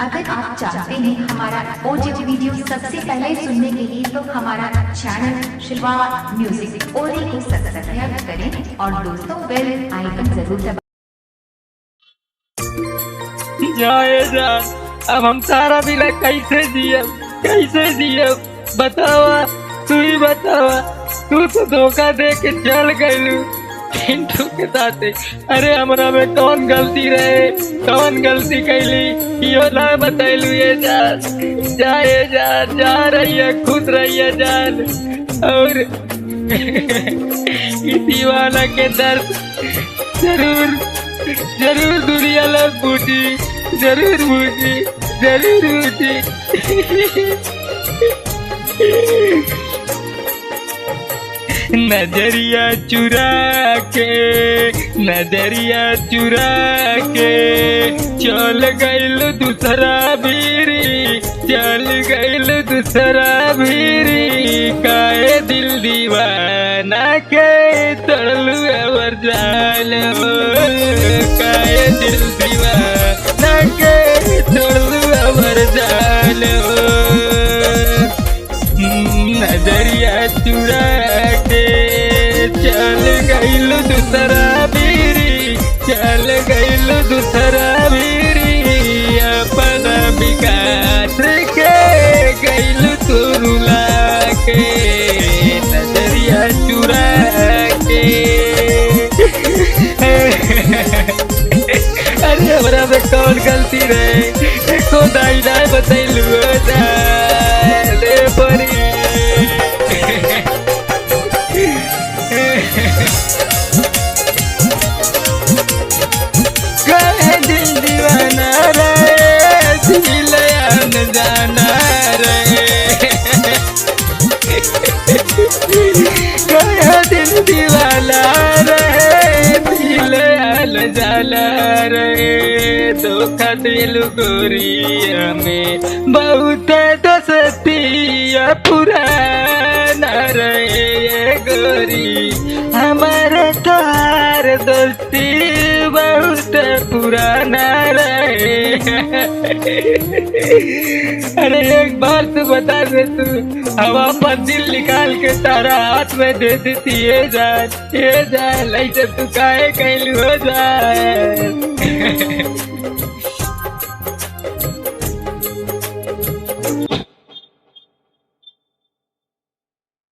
अगर आप चाहते हैं हमारा ऑडियो वीडियो सबसे पहले सुनने के लिए तो हमारा चैनल शिल्पा म्यूजिक और को सब्सक्राइब करें और दोस्तों बेल आइकन जरूर दबाएं। अब हम सारा दिन कैसे जिये बतावा, तू ही बतावा। तू तो धोखा दे के चल गयलू पिंटू के साथ। अरे हमरा में कौन गलती रहे, कौन गलती कैली यो ना बतैलू। ये जान जा रही है, खुश रही है जान। और इस दीवाना के दर्द जरूर दुनिया लोग बूझी, जरूर बूझी। नजरिया चुरा के चल गइल दूसरा भीरी, काहे दिल दीवाना के तड़लू अवर जाल, काहे दिल दीवाना के तड़लू अवर जाल। नजरिया चुरा के चल गइल दूसरा भीरी, अपना विकास के गइल तुरुला के। नजरिया चुरा के अरे हमरा में कौन गलती रहे, खुदा ही ना बतैलू रे परी। कहे दिल दीवाना रे, दिल अनजाना रे। कहे दिल दीवाना रे, दिल अनजाना रे। धोखा दिल गोरिया में बहुत दोस्तिया पुराना रहे गोरी, हमारे तोहार दोस्ती बहुत पुराना रहे। अरे एक बार तू बता दे, तू हवा पर दिल निकाल के तारा हाथ में दे देती। ये जान ऐसे तू काहे कैलू हो जाए।